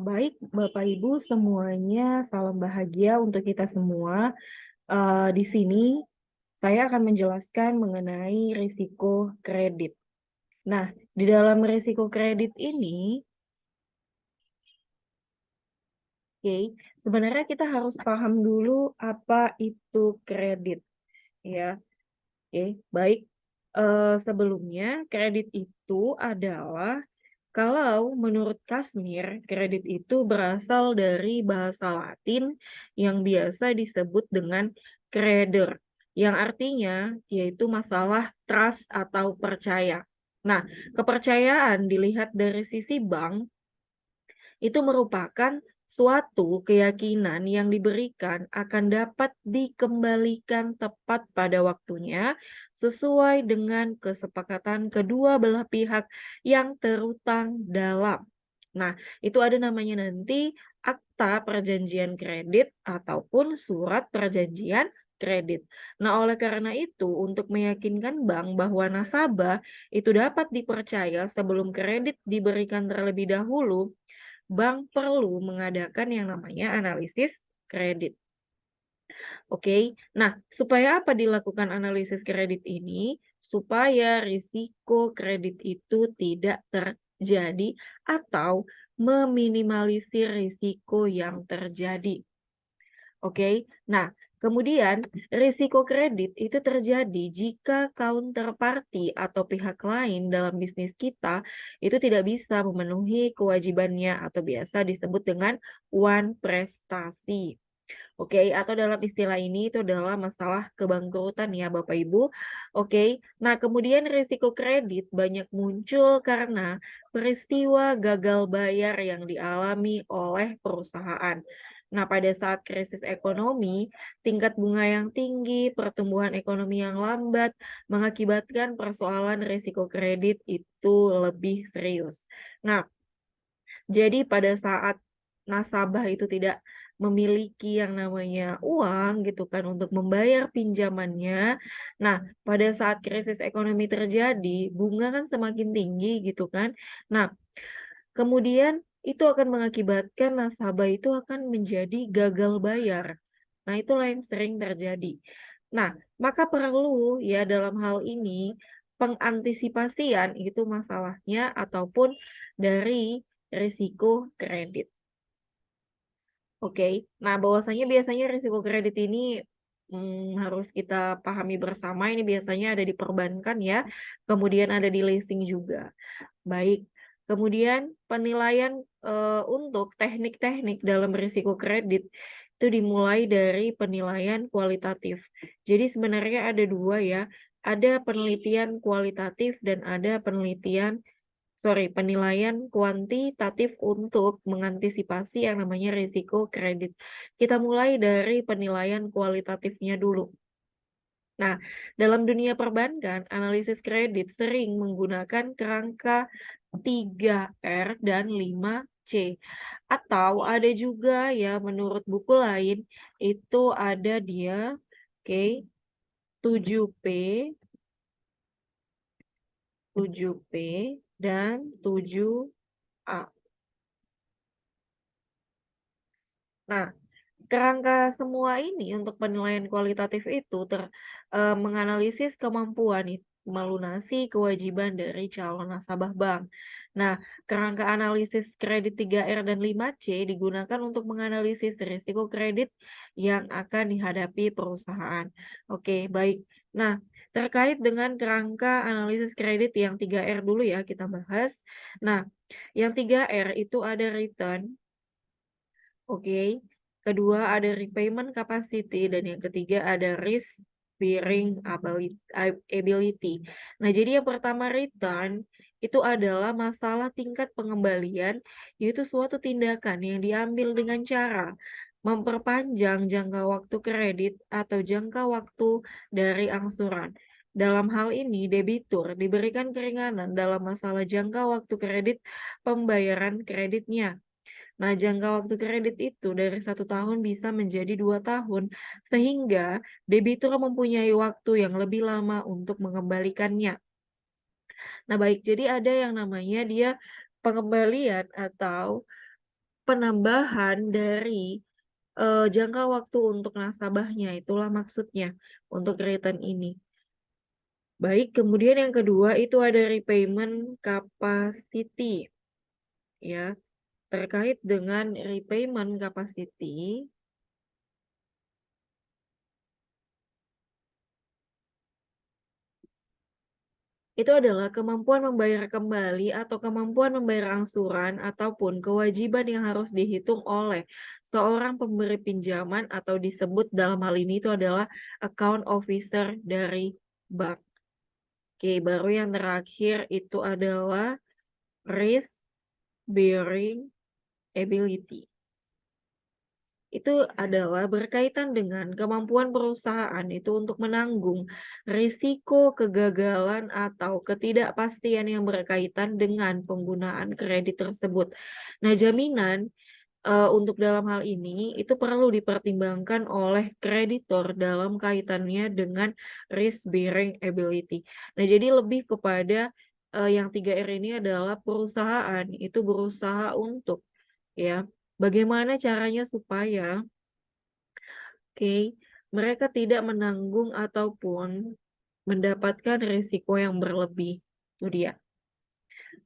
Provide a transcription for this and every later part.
Baik Bapak Ibu semuanya, salam bahagia untuk kita semua. Di sini saya akan menjelaskan mengenai risiko kredit. Nah, di dalam risiko kredit ini, oke, sebenarnya kita harus paham dulu apa itu kredit, ya. Oke, baik. Sebelumnya, kredit itu adalah kalau menurut Kasmir, kredit itu berasal dari bahasa Latin yang biasa disebut dengan creder, yang artinya yaitu masalah trust atau percaya. Nah, kepercayaan dilihat dari sisi bank itu merupakan suatu keyakinan yang diberikan akan dapat dikembalikan tepat pada waktunya sesuai dengan kesepakatan kedua belah pihak yang terutang dalam. Nah, itu ada namanya nanti akta perjanjian kredit ataupun surat perjanjian kredit. Nah, oleh karena itu, untuk meyakinkan bank bahwa nasabah itu dapat dipercaya sebelum kredit diberikan terlebih dahulu, bank perlu mengadakan yang namanya analisis kredit. Oke, nah supaya apa dilakukan analisis kredit ini? Supaya risiko kredit itu tidak terjadi atau meminimalisir risiko yang terjadi. Oke, nah kemudian risiko kredit itu terjadi jika counterparty atau pihak lain dalam bisnis kita itu tidak bisa memenuhi kewajibannya atau biasa disebut dengan one prestasi. Oke, atau dalam istilah ini itu adalah masalah kebangkrutan ya Bapak Ibu. Oke, nah kemudian risiko kredit banyak muncul karena peristiwa gagal bayar yang dialami oleh perusahaan. Nah, pada saat krisis ekonomi, tingkat bunga yang tinggi, pertumbuhan ekonomi yang lambat, mengakibatkan persoalan risiko kredit itu lebih serius. Nah, jadi pada saat nasabah itu tidak memiliki yang namanya uang gitu kan untuk membayar pinjamannya. Nah, pada saat krisis ekonomi terjadi, bunga kan semakin tinggi gitu kan. Nah, kemudian itu akan mengakibatkan nasabah itu akan menjadi gagal bayar. Nah, itulah yang sering terjadi. Nah, maka perlu ya dalam hal ini pengantisipasian itu masalahnya ataupun dari risiko kredit. Oke, nah bahwasanya biasanya risiko kredit ini harus kita pahami bersama, ini biasanya ada di perbankan ya, kemudian ada di leasing juga. Baik, kemudian penilaian, untuk teknik-teknik dalam risiko kredit, itu dimulai dari penilaian kualitatif. Jadi sebenarnya ada 2 ya, ada penelitian kualitatif dan ada penilaian kuantitatif untuk mengantisipasi yang namanya risiko kredit. Kita mulai dari penilaian kualitatifnya dulu. Nah, dalam dunia perbankan, analisis kredit sering menggunakan kerangka 3R dan 5C. Atau ada juga ya menurut buku lain itu ada dia, oke, 7P, 7P dan 7A. Nah, kerangka semua ini untuk penilaian kualitatif itu menganalisis kemampuan melunasi kewajiban dari calon nasabah bank. Nah, kerangka analisis kredit 3R dan 5C digunakan untuk menganalisis risiko kredit yang akan dihadapi perusahaan. Oke, baik. Nah, terkait dengan kerangka analisis kredit yang 3R dulu ya kita bahas. Nah, yang 3R itu ada return, oke. Kedua ada repayment capacity dan yang ketiga ada risk bearing ability. Nah, jadi yang pertama return itu adalah masalah tingkat pengembalian, yaitu suatu tindakan yang diambil dengan cara memperpanjang jangka waktu kredit atau jangka waktu dari angsuran. Dalam hal ini, debitur diberikan keringanan dalam masalah jangka waktu kredit pembayaran kreditnya. Nah, jangka waktu kredit itu dari 1 tahun bisa menjadi 2 tahun, sehingga debitur mempunyai waktu yang lebih lama untuk mengembalikannya. Nah, baik, jadi ada yang namanya dia pengembalian atau penambahan dari jangka waktu untuk nasabahnya, itulah maksudnya untuk return ini. Baik, kemudian yang kedua itu ada repayment capacity, ya. Terkait dengan repayment capacity, itu adalah kemampuan membayar kembali atau kemampuan membayar angsuran ataupun kewajiban yang harus dihitung oleh seorang pemberi pinjaman atau disebut dalam hal ini itu adalah account officer dari bank. Oke, baru yang terakhir itu adalah risk bearing ability. Itu adalah berkaitan dengan kemampuan perusahaan itu untuk menanggung risiko kegagalan atau ketidakpastian yang berkaitan dengan penggunaan kredit tersebut. Nah, jaminan untuk dalam hal ini itu perlu dipertimbangkan oleh kreditor dalam kaitannya dengan risk bearing ability. Nah, jadi lebih kepada yang 3R ini adalah perusahaan itu berusaha untuk, ya, bagaimana caranya supaya mereka tidak menanggung ataupun mendapatkan risiko yang berlebih. Itu dia.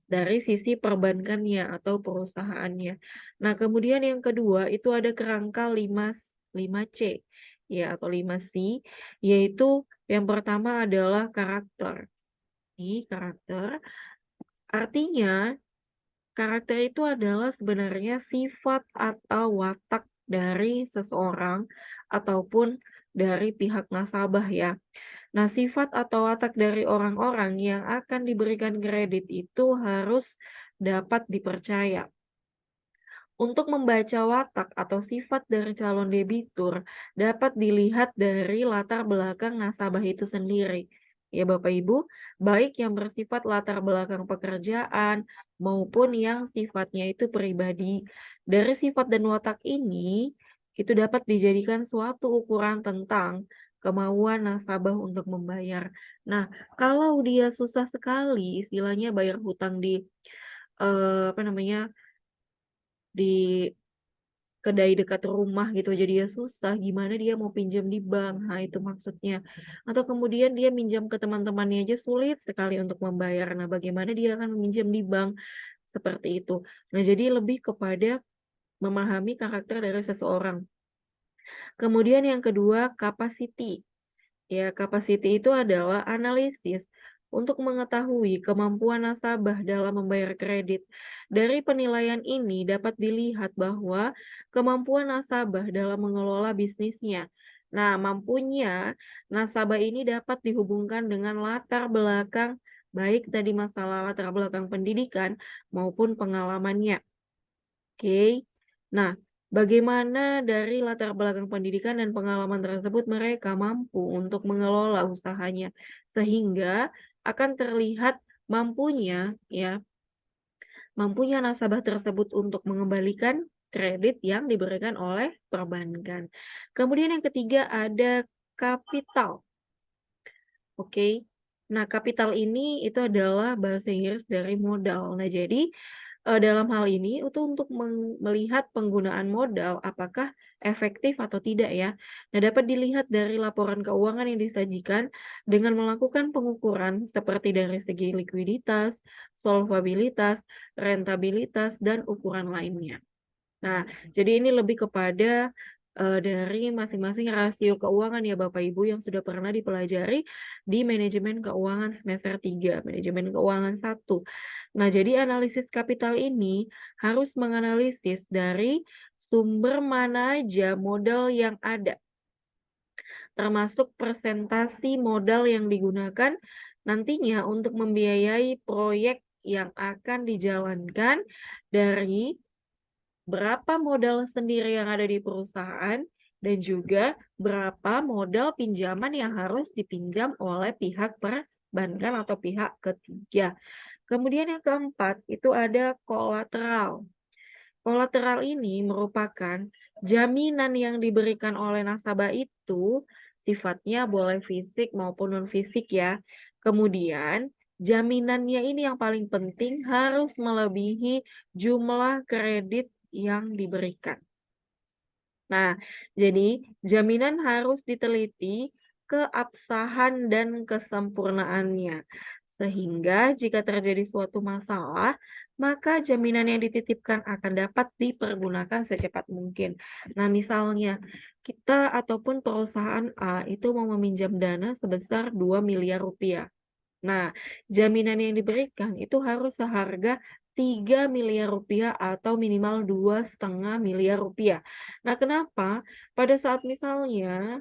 Dari sisi perbankannya atau perusahaannya. Nah, kemudian yang kedua itu ada kerangka 5C ya atau 5C, yaitu yang pertama adalah karakter. Ini karakter artinya karakter itu adalah sebenarnya sifat atau watak dari seseorang ataupun dari pihak nasabah ya. Nah, sifat atau watak dari orang-orang yang akan diberikan kredit itu harus dapat dipercaya. Untuk membaca watak atau sifat dari calon debitur dapat dilihat dari latar belakang nasabah itu sendiri. Ya Bapak Ibu, baik yang bersifat latar belakang pekerjaan maupun yang sifatnya itu pribadi. Dari sifat dan watak ini, itu dapat dijadikan suatu ukuran tentang kemauan nasabah untuk membayar. Nah, kalau dia susah sekali, istilahnya bayar hutang di apa namanya di kedai dekat rumah gitu jadi dia susah, gimana dia mau pinjam di bank, nah itu maksudnya. Atau kemudian dia minjam ke teman-temannya aja sulit sekali untuk membayar, nah bagaimana dia akan meminjam di bank, seperti itu. Nah jadi lebih kepada memahami karakter dari seseorang. Kemudian yang kedua, capacity. Ya, capacity itu adalah analisis untuk mengetahui kemampuan nasabah dalam membayar kredit. Dari penilaian ini dapat dilihat bahwa kemampuan nasabah dalam mengelola bisnisnya. Nah, mampunya nasabah ini dapat dihubungkan dengan latar belakang, baik tadi masalah latar belakang pendidikan maupun pengalamannya. Oke. Nah, bagaimana dari latar belakang pendidikan dan pengalaman tersebut mereka mampu untuk mengelola usahanya sehingga akan terlihat mampunya nasabah tersebut untuk mengembalikan kredit yang diberikan oleh perbankan. Kemudian yang ketiga ada kapital. Oke. Nah, kapital ini itu adalah bahasa Inggris dari modal. Nah, jadi dalam hal ini itu untuk melihat penggunaan modal apakah efektif atau tidak ya. Nah, dapat dilihat dari laporan keuangan yang disajikan dengan melakukan pengukuran seperti dari segi likuiditas, solvabilitas, rentabilitas, dan ukuran lainnya. Nah, jadi ini lebih kepada dari masing-masing rasio keuangan ya Bapak Ibu yang sudah pernah dipelajari di manajemen keuangan semester 3, manajemen keuangan 1. Nah, jadi analisis kapital ini harus menganalisis dari sumber mana aja modal yang ada, termasuk presentasi modal yang digunakan nantinya untuk membiayai proyek yang akan dijalankan dari berapa modal sendiri yang ada di perusahaan, dan juga berapa modal pinjaman yang harus dipinjam oleh pihak perbankan atau pihak ketiga. Kemudian yang keempat, itu ada kolateral. Kolateral ini merupakan jaminan yang diberikan oleh nasabah itu sifatnya boleh fisik maupun non-fisik ya. Kemudian jaminannya ini yang paling penting harus melebihi jumlah kredit yang diberikan. Nah, jadi jaminan harus diteliti keabsahan dan kesempurnaannya. Sehingga jika terjadi suatu masalah, maka jaminan yang dititipkan akan dapat dipergunakan secepat mungkin. Nah, misalnya kita ataupun perusahaan A itu mau meminjam dana sebesar 2 miliar rupiah. Nah, jaminan yang diberikan itu harus seharga 3 miliar rupiah atau minimal 2,5 miliar rupiah. Nah, kenapa? Pada saat misalnya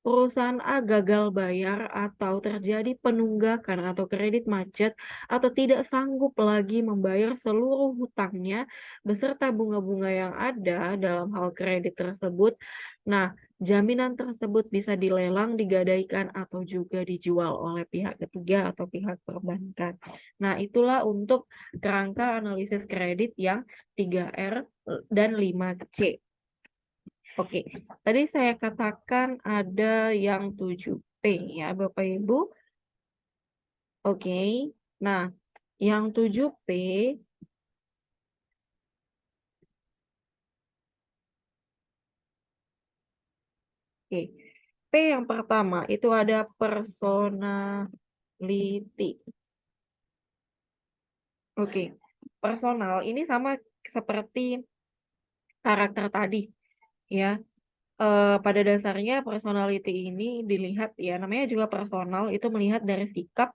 perusahaan A gagal bayar atau terjadi penunggakan atau kredit macet atau tidak sanggup lagi membayar seluruh hutangnya beserta bunga-bunga yang ada dalam hal kredit tersebut. Nah, jaminan tersebut bisa dilelang, digadaikan atau juga dijual oleh pihak ketiga atau pihak perbankan. Nah, itulah untuk kerangka analisis kredit yang 3R dan 5C. Oke, tadi saya katakan ada yang 7P ya Bapak Ibu. Oke, nah yang 7P, oke. P yang pertama itu ada personality. Oke, personal ini sama seperti karakter tadi ya. Pada dasarnya personality ini dilihat ya, namanya juga personal itu melihat dari sikap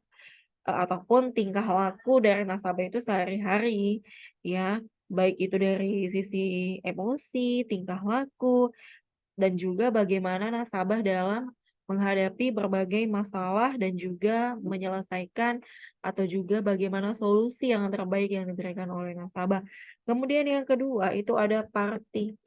ataupun tingkah laku dari nasabah itu sehari-hari ya, baik itu dari sisi emosi, tingkah laku, dan juga bagaimana nasabah dalam menghadapi berbagai masalah dan juga menyelesaikan atau juga bagaimana solusi yang terbaik yang diberikan oleh nasabah. Kemudian yang kedua itu ada party.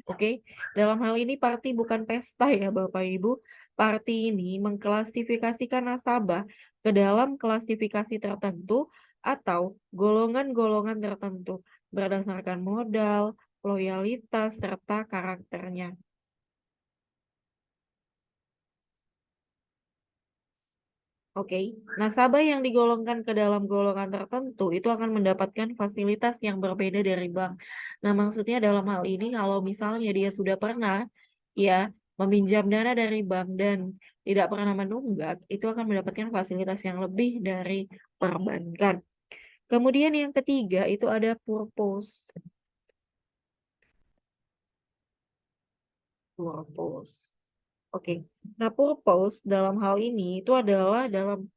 Oke, dalam hal ini party bukan pesta ya Bapak Ibu. Party ini mengklasifikasikan nasabah ke dalam klasifikasi tertentu atau golongan-golongan tertentu berdasarkan modal, loyalitas, serta karakternya. Oke, nasabah yang digolongkan ke dalam golongan tertentu itu akan mendapatkan fasilitas yang berbeda dari bank. Nah, maksudnya dalam hal ini kalau misalnya dia sudah pernah ya meminjam dana dari bank dan tidak pernah menunggak, itu akan mendapatkan fasilitas yang lebih dari perbankan. Kemudian yang ketiga itu ada purpose. Purpose. Oke. Nah, purpose dalam hal ini itu adalah dalam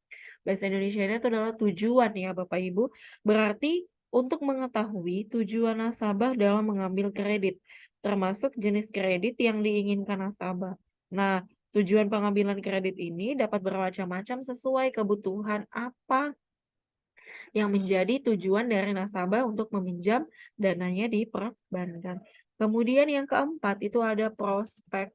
bahasa Indonesia itu adalah tujuan ya Bapak Ibu. Berarti untuk mengetahui tujuan nasabah dalam mengambil kredit, termasuk jenis kredit yang diinginkan nasabah. Nah, tujuan pengambilan kredit ini dapat bermacam-macam sesuai kebutuhan apa yang menjadi tujuan dari nasabah untuk meminjam dananya di perbankan. Kemudian yang keempat itu ada prospek.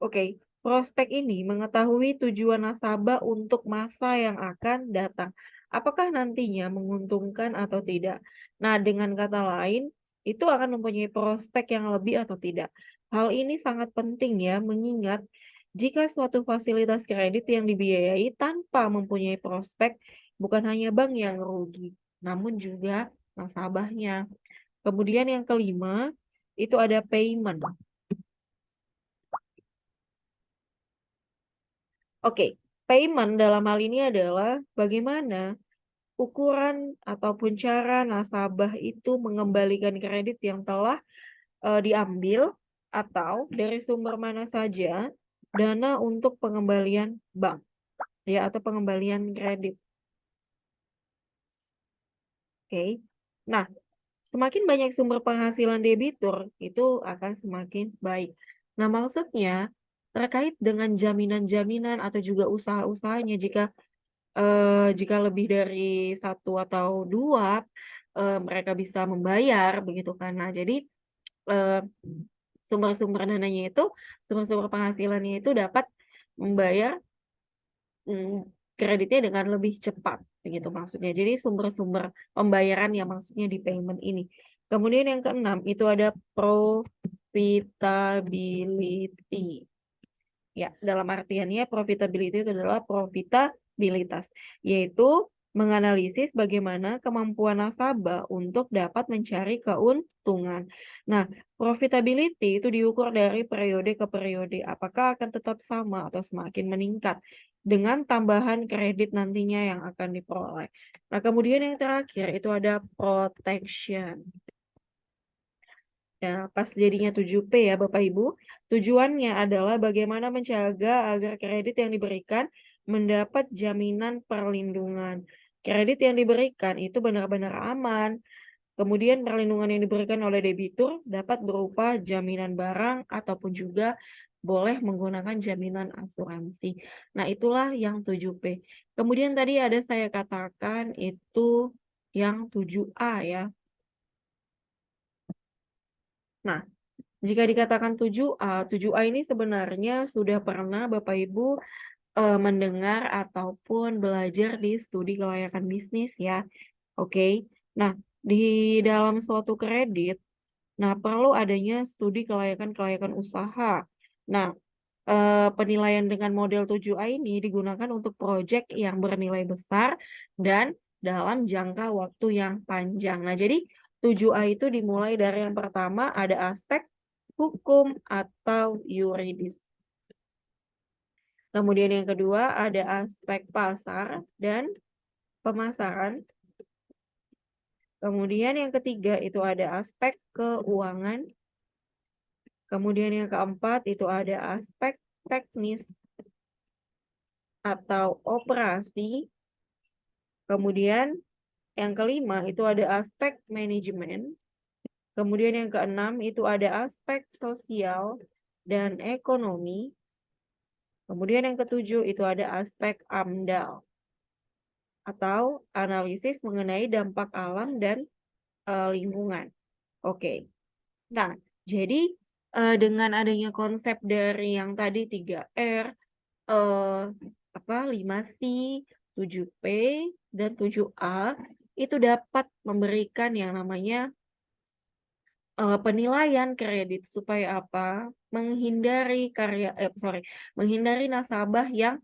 Oke, prospek ini mengetahui tujuan nasabah untuk masa yang akan datang. Apakah nantinya menguntungkan atau tidak? Nah, dengan kata lain, itu akan mempunyai prospek yang lebih atau tidak. Hal ini sangat penting ya, mengingat jika suatu fasilitas kredit yang dibiayai tanpa mempunyai prospek, bukan hanya bank yang rugi, namun juga nasabahnya. Kemudian yang kelima, itu ada payment. Oke, payment dalam hal ini adalah bagaimana ukuran ataupun cara nasabah itu mengembalikan kredit yang telah diambil atau dari sumber mana saja dana untuk pengembalian bank ya atau pengembalian kredit. Oke. Nah, semakin banyak sumber penghasilan debitur itu akan semakin baik. Nah, maksudnya terkait dengan jaminan-jaminan atau juga usaha-usahanya jika lebih dari satu atau dua mereka bisa membayar begitu kan. Nah, jadi eee, sumber-sumber dananya itu, sumber-sumber penghasilannya itu dapat membayar, kreditnya dengan lebih cepat begitu maksudnya. Jadi sumber-sumber pembayaran yang maksudnya di payment ini. Kemudian yang keenam itu ada profitability. Ya, dalam artiannya profitability itu adalah profitabilitas, yaitu menganalisis bagaimana kemampuan nasabah untuk dapat mencari keuntungan. Nah, profitability itu diukur dari periode ke periode. Apakah akan tetap sama atau semakin meningkat dengan tambahan kredit nantinya yang akan diperoleh. Nah, kemudian yang terakhir itu ada protection. Ya, pas jadinya 7P ya Bapak Ibu. Tujuannya adalah bagaimana menjaga agar kredit yang diberikan mendapat jaminan perlindungan. Kredit yang diberikan itu benar-benar aman. Kemudian perlindungan yang diberikan oleh debitur dapat berupa jaminan barang ataupun juga boleh menggunakan jaminan asuransi. Nah, itulah yang 7P. Kemudian tadi ada saya katakan itu yang 7A ya. Nah, jika dikatakan 7A, 7A ini sebenarnya sudah pernah Bapak Ibu mendengar ataupun belajar di studi kelayakan bisnis ya. Oke. Nah, di dalam suatu kredit, nah perlu adanya studi kelayakan usaha. Nah, penilaian dengan model 7A ini digunakan untuk proyek yang bernilai besar dan dalam jangka waktu yang panjang. Nah, jadi 7A itu dimulai dari yang pertama ada aspek hukum atau yuridis. Kemudian yang kedua ada aspek pasar dan pemasaran. Kemudian yang ketiga itu ada aspek keuangan. Kemudian yang keempat itu ada aspek teknis atau operasi. Kemudian yang kelima itu ada aspek manajemen. Kemudian yang keenam itu ada aspek sosial dan ekonomi. Kemudian yang ketujuh itu ada aspek AMDAL atau analisis mengenai dampak alam dan lingkungan. Oke. Nah, jadi dengan adanya konsep dari yang tadi 3R, 5C, 7P, dan 7A itu dapat memberikan yang namanya penilaian kredit supaya apa? Menghindari nasabah yang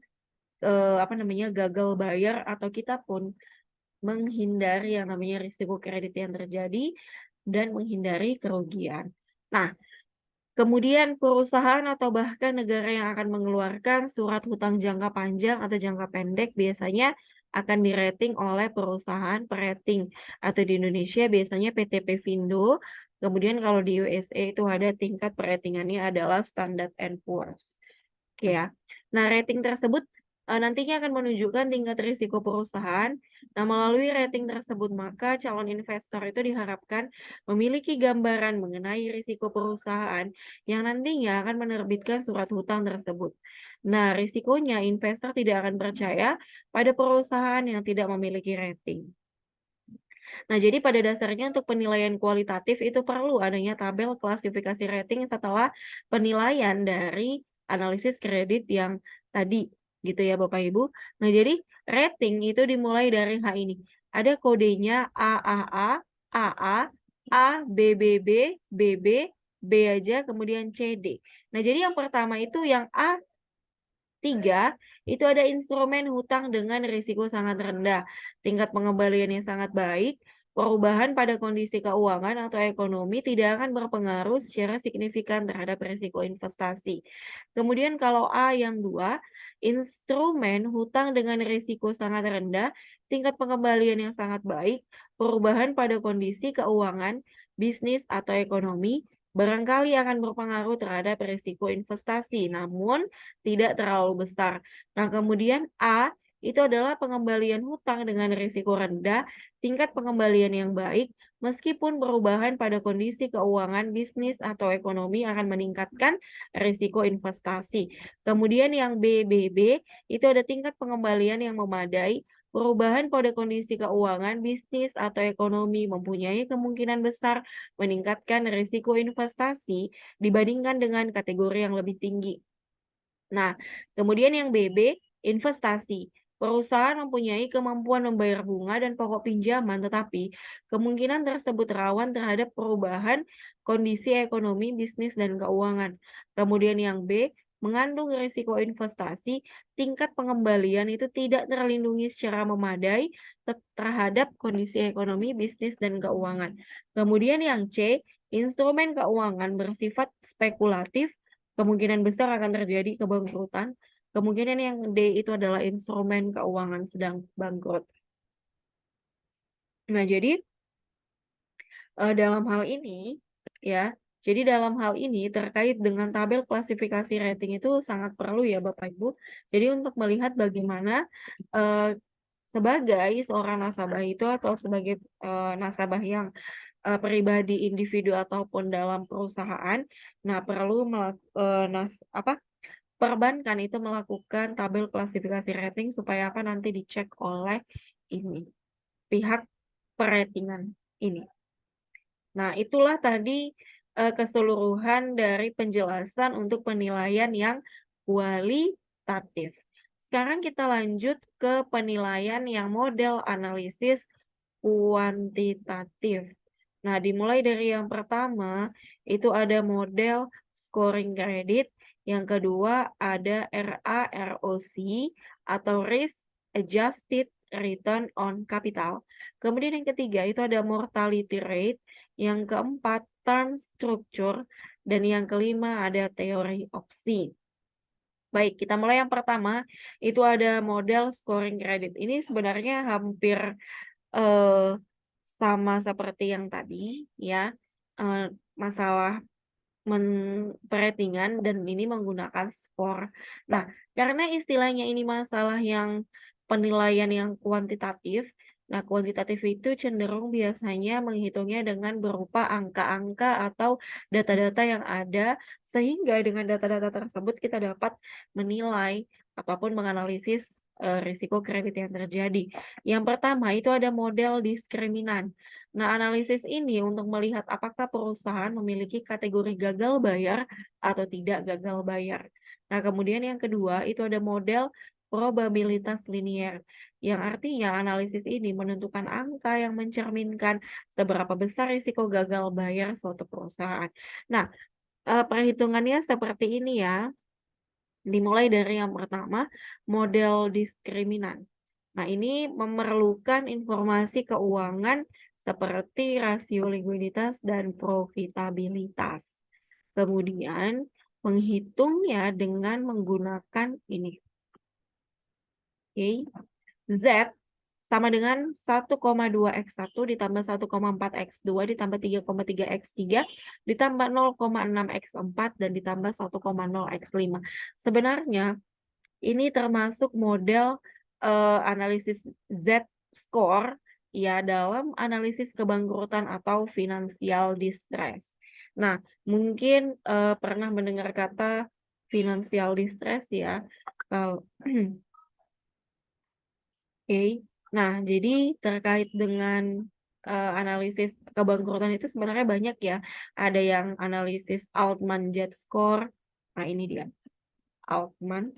gagal bayar atau kita pun menghindari yang namanya risiko kredit yang terjadi dan menghindari kerugian. Nah, kemudian perusahaan atau bahkan negara yang akan mengeluarkan surat hutang jangka panjang atau jangka pendek biasanya akan dirating oleh perusahaan perating atau di Indonesia biasanya PT Pevindo. Kemudian kalau di USA itu ada tingkat peratingannya adalah Standard and Poor's. Oke ya. Nah, rating tersebut nantinya akan menunjukkan tingkat risiko perusahaan. Nah, melalui rating tersebut, maka calon investor itu diharapkan memiliki gambaran mengenai risiko perusahaan yang nantinya akan menerbitkan surat hutang tersebut. Nah, risikonya investor tidak akan percaya pada perusahaan yang tidak memiliki rating. Nah, jadi pada dasarnya untuk penilaian kualitatif itu perlu adanya tabel klasifikasi rating setelah penilaian dari analisis kredit yang tadi gitu ya Bapak Ibu. Nah, jadi rating itu dimulai dari H ini. Ada kodenya AAA, AA, A, BBB, BB, B aja, kemudian CD. Nah, jadi yang pertama itu yang A3 itu ada instrumen hutang dengan risiko sangat rendah, tingkat pengembalian yang sangat baik, perubahan pada kondisi keuangan atau ekonomi tidak akan berpengaruh secara signifikan terhadap risiko investasi. Kemudian kalau A yang 2, instrumen hutang dengan risiko sangat rendah, tingkat pengembalian yang sangat baik, perubahan pada kondisi keuangan, bisnis atau ekonomi, barangkali akan berpengaruh terhadap risiko investasi, namun tidak terlalu besar. Nah, kemudian A itu adalah pengembalian hutang dengan risiko rendah, tingkat pengembalian yang baik, meskipun perubahan pada kondisi keuangan, bisnis, atau ekonomi akan meningkatkan risiko investasi. Kemudian yang BBB itu ada tingkat pengembalian yang memadai, perubahan pada kondisi keuangan, bisnis, atau ekonomi mempunyai kemungkinan besar meningkatkan risiko investasi dibandingkan dengan kategori yang lebih tinggi. Nah, kemudian yang BB, investasi. Perusahaan mempunyai kemampuan membayar bunga dan pokok pinjaman, tetapi kemungkinan tersebut rawan terhadap perubahan kondisi ekonomi, bisnis, dan keuangan. Kemudian yang B, mengandung risiko investasi, tingkat pengembalian itu tidak terlindungi secara memadai terhadap kondisi ekonomi, bisnis, dan keuangan. Kemudian yang C, instrumen keuangan bersifat spekulatif, kemungkinan besar akan terjadi kebangkrutan. Kemungkinan yang D itu adalah instrumen keuangan sedang bangkrut. Nah, jadi dalam hal ini ya, jadi dalam hal ini terkait dengan tabel klasifikasi rating itu sangat perlu ya Bapak Ibu. Jadi untuk melihat bagaimana sebagai seorang nasabah itu atau sebagai nasabah yang pribadi, individu ataupun dalam perusahaan, nah perlu perbankan itu melakukan tabel klasifikasi rating supaya apa nanti dicek oleh ini pihak peratingan ini. Nah, itulah tadi keseluruhan dari penjelasan untuk penilaian yang kualitatif. Sekarang kita lanjut ke penilaian yang model analisis kuantitatif. Nah, dimulai dari yang pertama, itu ada model scoring kredit, yang kedua ada RAROC atau Risk Adjusted Return on Capital. Kemudian yang ketiga itu ada mortality rate, yang keempat term structure, dan yang kelima ada teori opsi. Baik, kita mulai yang pertama, itu ada model scoring kredit. Ini sebenarnya hampir eh, sama seperti yang tadi ya, masalah peratingan dan ini menggunakan skor. Nah, karena istilahnya ini masalah yang penilaian yang kuantitatif, nah kuantitatif itu cenderung biasanya menghitungnya dengan berupa angka-angka atau data-data yang ada, sehingga dengan data-data tersebut kita dapat menilai ataupun menganalisis risiko kredit yang terjadi. Yang pertama itu ada model diskriminan. Nah, analisis ini untuk melihat apakah perusahaan memiliki kategori gagal bayar atau tidak gagal bayar. Nah, kemudian yang kedua itu ada model probabilitas linier, yang artinya analisis ini menentukan angka yang mencerminkan seberapa besar risiko gagal bayar suatu perusahaan. Nah, perhitungannya seperti ini ya. Dimulai dari yang pertama, model diskriminan. Nah, ini memerlukan informasi keuangan seperti rasio likuiditas dan profitabilitas. Kemudian, menghitungnya dengan menggunakan ini. Oke. Z sama dengan 1,2x1 ditambah 1,4x2 ditambah 3,3x3 ditambah 0,6x4 dan ditambah 1,0x5. Sebenarnya ini termasuk model analisis Z-score ya dalam analisis kebangkrutan atau financial distress. Nah, mungkin pernah mendengar kata financial distress ya. Kalau Oke. Nah, jadi terkait dengan analisis kebangkrutan itu sebenarnya banyak ya. Ada yang analisis Altman Z-score. Nah, ini dia. Altman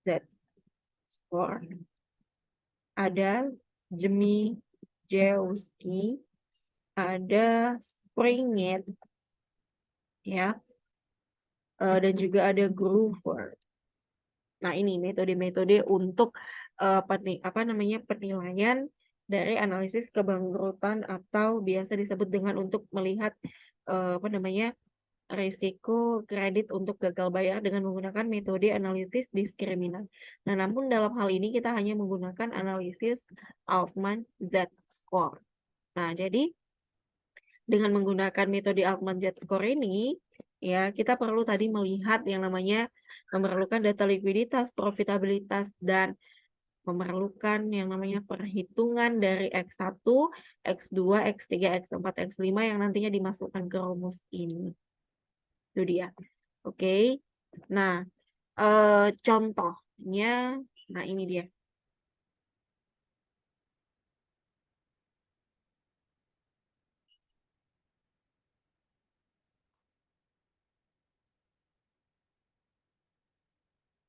Z-score. Ada Jewski, ada Springett, ya, dan juga ada Groover. Nah, ini metode-metode untuk penilaian dari analisis kebangkrutan atau biasa disebut dengan untuk melihat risiko kredit untuk gagal bayar dengan menggunakan metode analisis diskriminan. Nah, namun dalam hal ini kita hanya menggunakan analisis Altman Z-score. Nah, jadi dengan menggunakan metode Altman Z-score ini, ya kita perlu tadi melihat yang namanya memerlukan data likuiditas, profitabilitas, dan memerlukan yang namanya perhitungan dari X1, X2, X3, X4, X5 yang nantinya dimasukkan ke rumus ini. Itu dia. Oke. Nah, contohnya, nah ini dia.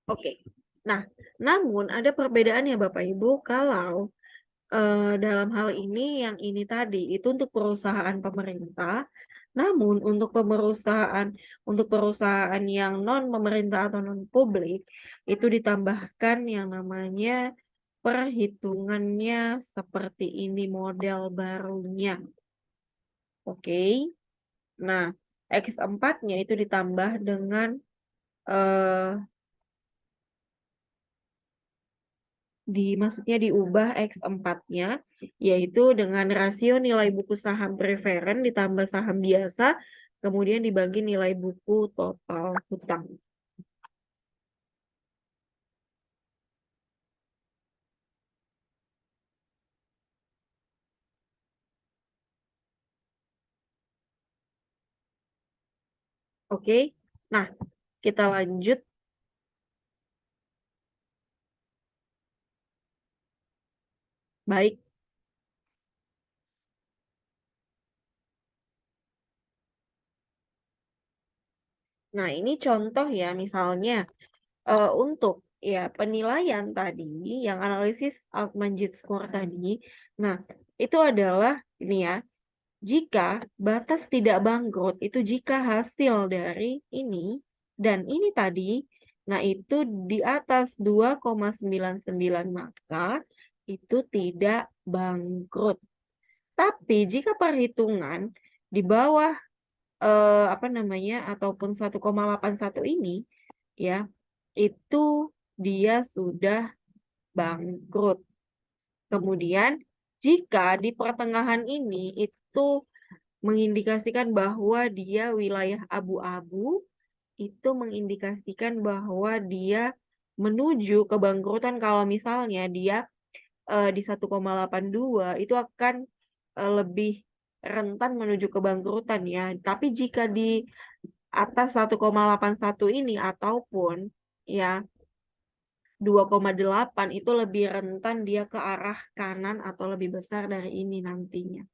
Oke. Nah, namun ada perbedaan ya Bapak Ibu kalau dalam hal ini yang ini tadi itu untuk perusahaan pemerintah. Namun untuk perusahaan yang non pemerintah atau non publik itu ditambahkan yang namanya perhitungannya seperti ini model barunya. Oke. Nah, X4-nya itu ditambah dengan eh maksudnya diubah X4-nya yaitu dengan rasio nilai buku saham preferen ditambah saham biasa kemudian dibagi nilai buku total hutang. Oke. Nah, kita lanjut. Baik. Nah, ini contoh ya, misalnya untuk ya penilaian tadi, yang analisis Altman-Gitz score tadi, nah itu adalah ini ya, jika batas tidak bangkrut itu jika hasil dari ini dan ini tadi, nah itu di atas 2,99 maka itu tidak bangkrut. Tapi jika perhitungan di bawah apa namanya ataupun 1,81 ini ya itu dia sudah bangkrut. Kemudian jika di pertengahan ini itu mengindikasikan bahwa dia wilayah abu-abu, itu mengindikasikan bahwa dia menuju kebangkrutan kalau misalnya dia di 1,82 itu akan lebih rentan menuju kebangkrutan ya. Tapi jika di atas 1,81 ini ataupun ya 2,8 itu lebih rentan dia ke arah kanan atau lebih besar dari ini nantinya.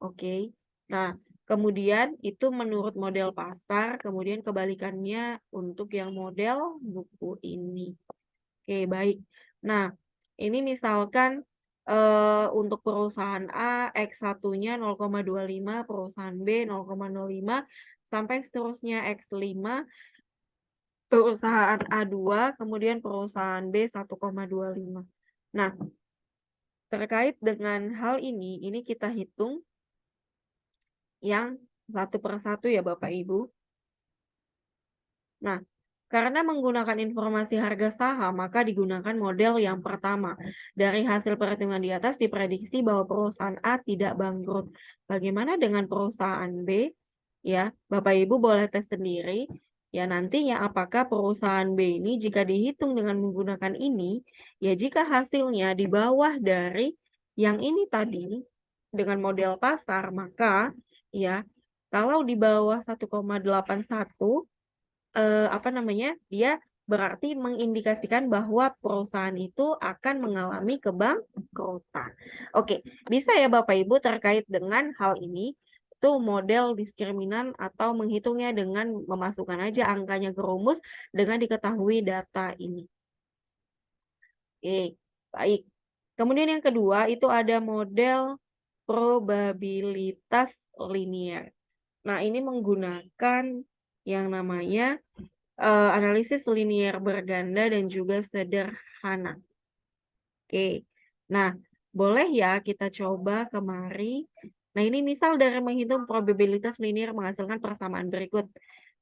Oke. Nah, kemudian itu menurut model pasar, kemudian kebalikannya untuk yang model buku ini. Oke, baik. Nah, ini misalkan untuk perusahaan A, X1-nya 0,25, perusahaan B 0,05, sampai seterusnya X5, perusahaan A2, kemudian perusahaan B 1,25. Nah, terkait dengan hal ini kita hitung yang satu persatu ya Bapak Ibu. Nah, karena menggunakan informasi harga saham, maka digunakan model yang pertama. Dari hasil perhitungan di atas diprediksi bahwa perusahaan A tidak bangkrut. Bagaimana dengan perusahaan B? Ya, Bapak Ibu boleh tes sendiri. Ya, nantinya apakah perusahaan B ini jika dihitung dengan menggunakan ini, ya jika hasilnya di bawah dari yang ini tadi dengan model pasar, maka ya kalau di bawah 1,81 apa namanya, dia berarti mengindikasikan bahwa perusahaan itu akan mengalami kebangkrutan. Oke, bisa ya Bapak Ibu terkait dengan hal ini, itu model diskriminan atau menghitungnya dengan memasukkan aja angkanya ke rumus dengan diketahui data ini. Oke, baik. Kemudian yang kedua itu ada model probabilitas linear. Nah, ini menggunakan yang namanya analisis linier berganda dan juga sederhana. Oke, nah boleh ya kita coba kemari. Nah ini misal dari menghitung probabilitas linier menghasilkan persamaan berikut.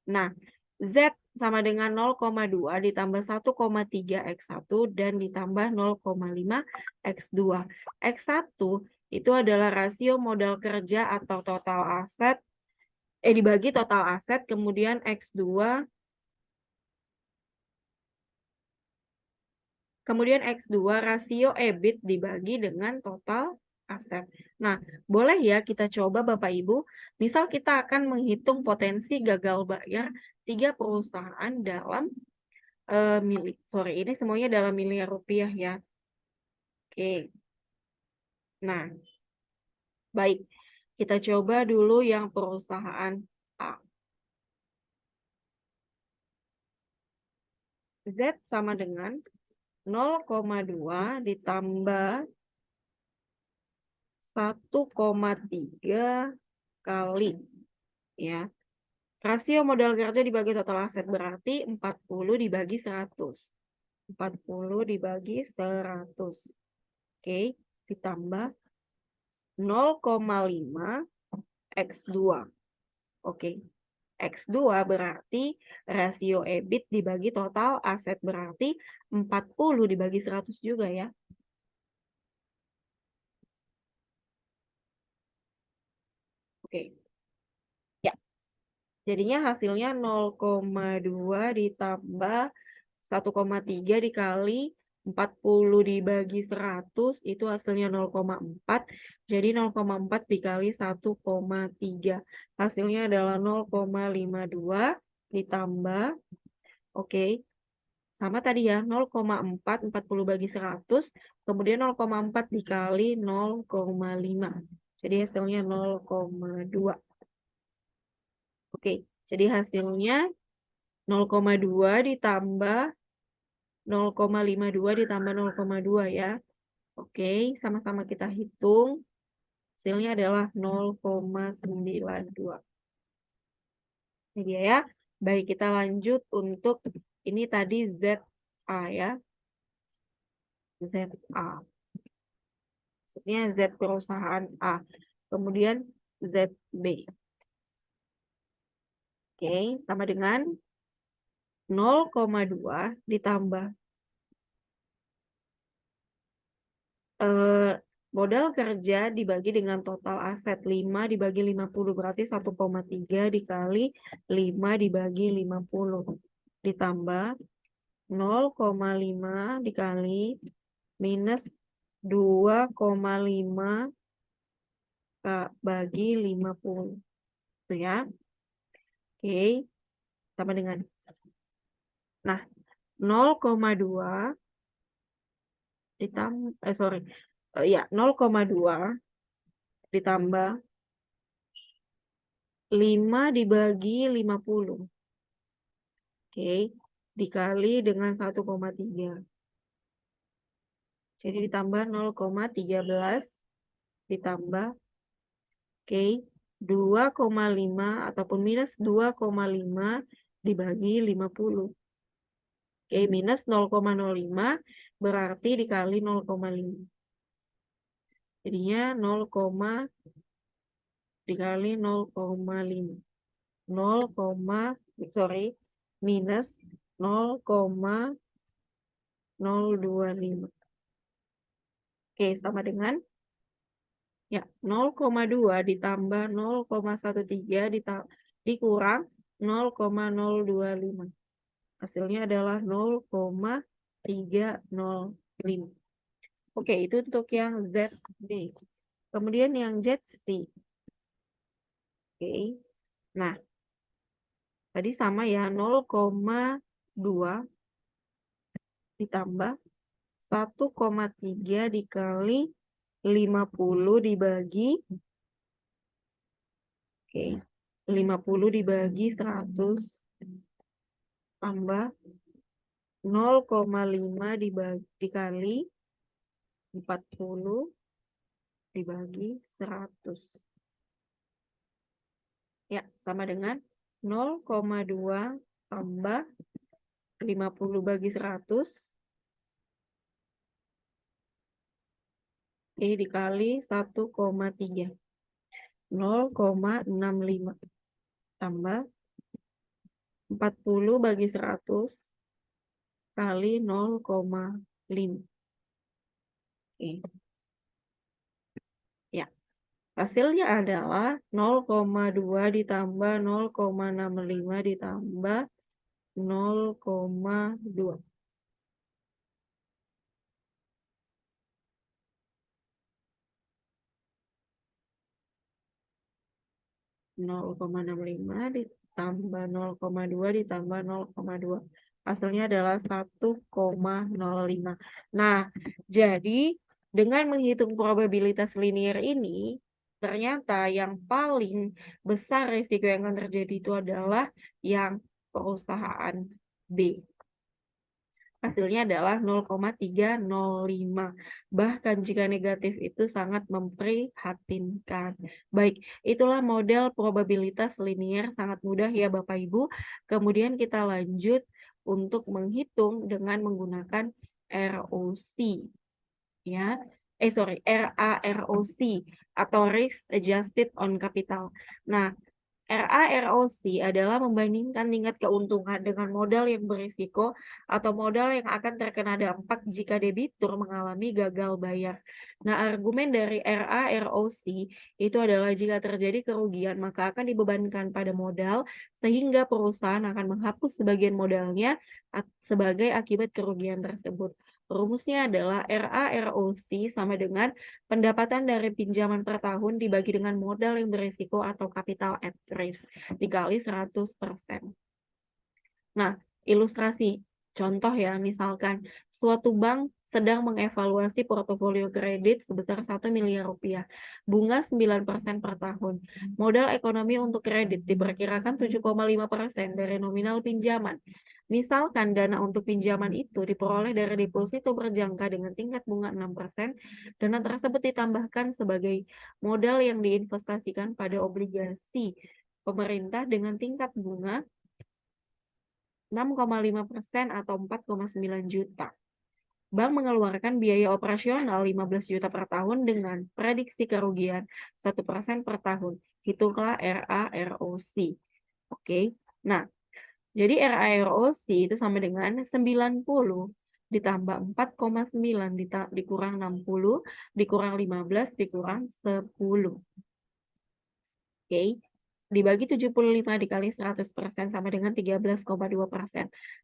Nah, Z sama dengan 0,2 ditambah 1,3 X1 dan ditambah 0,5 X2. X1 itu adalah rasio modal kerja atau total aset, dibagi total aset, kemudian X2 kemudian X2 rasio EBIT dibagi dengan total aset. Nah, boleh ya kita coba Bapak Ibu, misal kita akan menghitung potensi gagal bayar 3 perusahaan dalam ini semuanya dalam miliar rupiah ya. Oke. Nah, baik. Kita coba dulu yang perusahaan A. Z sama dengan 0,2 ditambah 1,3 kali ya. Rasio modal kerja dibagi total aset berarti 40 dibagi 100. 40 dibagi 100. Oke, ditambah 0,5 X2. Oke, X2 berarti rasio EBIT dibagi total aset berarti 40 dibagi 100 juga ya. Oke. Ya, jadinya hasilnya 0,2 ditambah 1,3 dikali 40 dibagi 100 itu hasilnya 0,4. Jadi 0,4 dikali 1,3. Hasilnya adalah 0,52 ditambah, oke, sama tadi ya, 0,4, 40 bagi 100, kemudian 0,4 dikali 0,5. Jadi hasilnya 0,2. Oke, jadi hasilnya 0,2 ditambah 0,52 ditambah 0,2 ya. Oke, sama-sama kita hitung. Hasilnya adalah 0,92. Ini dia ya. Baik, kita lanjut untuk ini tadi ZA ya. ZA. Maksudnya Z perusahaan A. Kemudian ZB. Oke, sama dengan 0,2 ditambah modal kerja dibagi dengan total aset 5 dibagi 50 berarti 1,3 dikali 5 dibagi 50 ditambah 0,5 dikali minus 2,5 bagi 50 itu ya. Oke, sama dengan nah 0,2 ditambah ya 0,2 ditambah 5 dibagi 50. Oke, dikali dengan 1,3. Jadi ditambah 0,13 ditambah, oke, 2,5 ataupun minus 2,5 dibagi 50. Oke, minus 0,05 berarti dikali 0,5. Jadinya 0, dikali 0,5. 0, minus 0,025. Oke, sama dengan ya 0,2 ditambah 0,13 dikurang 0,025. Hasilnya adalah 0,305. Oke, itu untuk yang ZB. Kemudian yang ZC. Oke. Nah, tadi sama ya 0,2 ditambah 1,3 dikali 50 dibagi 50 dibagi 100 tambah 0,5 dikali 40 dibagi 100. Ya, sama dengan 0,2 tambah 50 bagi 100 dikali 1,3. 0,65 tambah 40 bagi 100 kali 0,5. Oke. Ya, hasilnya adalah 0,2 ditambah 0,65 ditambah 0,2. 0,65 ditambah 0,2 ditambah 0,2. Hasilnya adalah 1,05. Nah, jadi dengan menghitung probabilitas linear ini, ternyata yang paling besar risiko yang akan terjadi itu adalah yang perusahaan B. hasilnya adalah 0,305. Bahkan jika negatif itu sangat memprihatinkan. Baik, itulah model probabilitas linier, sangat mudah ya Bapak Ibu. Kemudian kita lanjut untuk menghitung dengan menggunakan ROC ya. RAROC atau Risk Adjusted on Capital. Nah, RAROC adalah membandingkan tingkat keuntungan dengan modal yang berisiko atau modal yang akan terkena dampak jika debitur mengalami gagal bayar. Nah, argumen dari RAROC itu adalah jika terjadi kerugian maka akan dibebankan pada modal sehingga perusahaan akan menghapus sebagian modalnya sebagai akibat kerugian tersebut. Rumusnya adalah RAROC sama dengan pendapatan dari pinjaman per tahun dibagi dengan modal yang berisiko atau capital at risk dikali 100%. Nah, ilustrasi. Contoh ya, misalkan suatu bank sedang mengevaluasi portofolio kredit sebesar 1 miliar rupiah. Bunga 9% per tahun. Modal ekonomi untuk kredit diperkirakan 7,5% dari nominal pinjaman. Misalkan dana untuk pinjaman itu diperoleh dari deposito berjangka dengan tingkat bunga 6%, dana tersebut ditambahkan sebagai modal yang diinvestasikan pada obligasi pemerintah dengan tingkat bunga 6,5% atau 4,9 juta. Bank mengeluarkan biaya operasional 15 juta per tahun dengan prediksi kerugian 1% per tahun. Hitunglah RAROC. Oke. Nah, jadi RAROC itu sama dengan 90 ditambah 4,9 dikurang 60 dikurang 15 dikurang 10. Oke. Dibagi 75 dikali 100% sama dengan 13,2%.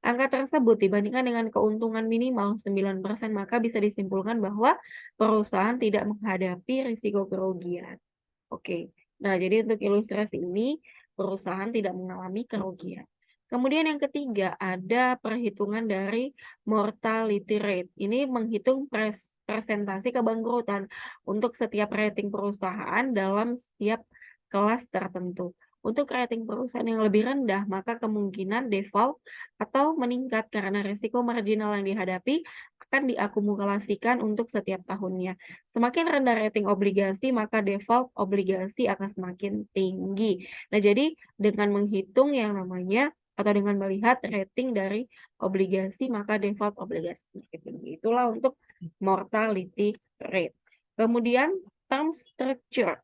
Angka tersebut dibandingkan dengan keuntungan minimal 9%, maka bisa disimpulkan bahwa perusahaan tidak menghadapi risiko kerugian. Oke. Nah, jadi untuk ilustrasi ini, perusahaan tidak mengalami kerugian. Kemudian yang ketiga, ada perhitungan dari mortality rate. Ini menghitung presentasi kebangkrutan untuk setiap rating perusahaan dalam setiap kelas tertentu. Untuk rating perusahaan yang lebih rendah, maka kemungkinan default atau meningkat karena risiko marginal yang dihadapi akan diakumulasikan untuk setiap tahunnya. Semakin rendah rating obligasi, maka default obligasi akan semakin tinggi. Nah, jadi dengan menghitung yang namanya atau dengan melihat rating dari obligasi, maka default obligasi semakin tinggi. Itulah untuk mortality rate. Kemudian term structure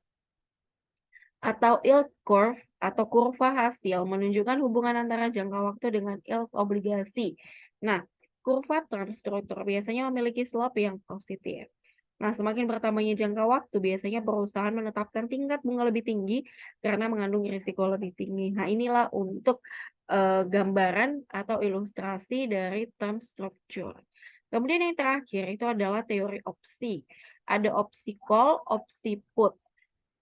atau yield curve atau kurva hasil menunjukkan hubungan antara jangka waktu dengan yield obligasi. Nah, kurva term structure biasanya memiliki slope yang positif. Nah, semakin bertambahnya jangka waktu, biasanya perusahaan menetapkan tingkat bunga lebih tinggi karena mengandung risiko lebih tinggi. Nah, inilah untuk gambaran atau ilustrasi dari term structure. Kemudian yang terakhir itu adalah teori opsi. Ada opsi call, opsi put.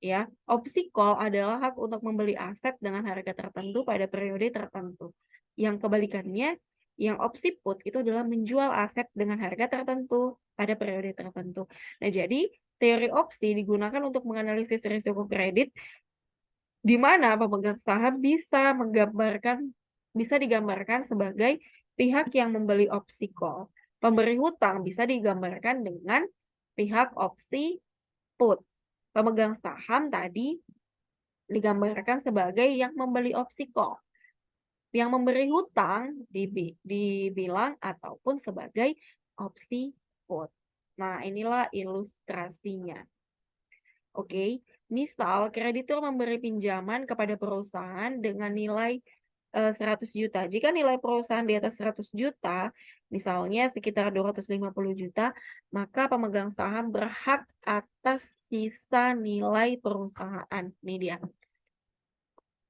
Ya, opsi call adalah hak untuk membeli aset dengan harga tertentu pada periode tertentu. Yang kebalikannya, yang opsi put itu adalah menjual aset dengan harga tertentu pada periode tertentu. Nah, jadi teori opsi digunakan untuk menganalisis risiko kredit di mana pemegang saham bisa digambarkan sebagai pihak yang membeli opsi call. Pemberi hutang bisa digambarkan dengan pihak opsi put. Pemegang saham tadi digambarkan sebagai yang membeli opsi call. Yang memberi hutang dibilang ataupun sebagai opsi put. Nah, inilah ilustrasinya. Oke, misal kreditur memberi pinjaman kepada perusahaan dengan nilai 100 juta. Jika nilai perusahaan di atas 100 juta, misalnya sekitar 250 juta, maka pemegang saham berhak atas sisa nilai perusahaan. Ini dia.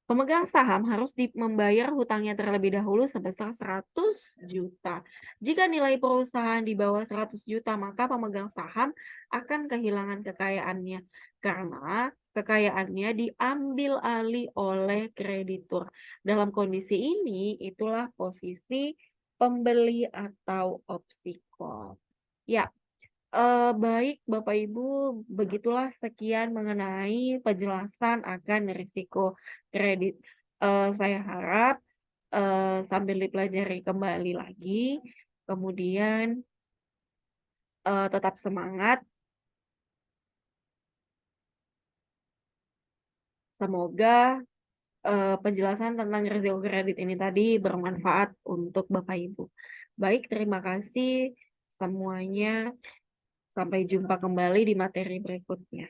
Pemegang saham harus membayar hutangnya terlebih dahulu sebesar 100 juta. Jika nilai perusahaan di bawah 100 juta, maka pemegang saham akan kehilangan kekayaannya karena kekayaannya diambil alih oleh kreditur. Dalam kondisi ini, itulah posisi pembeli atau opsi call. Ya, baik Bapak Ibu, begitulah sekian mengenai penjelasan akan risiko kredit. Saya harap sambil dipelajari kembali lagi, Kemudian tetap semangat. Semoga penjelasan tentang resiko kredit ini tadi bermanfaat untuk Bapak Ibu. Baik, terima kasih semuanya. Sampai jumpa kembali di materi berikutnya.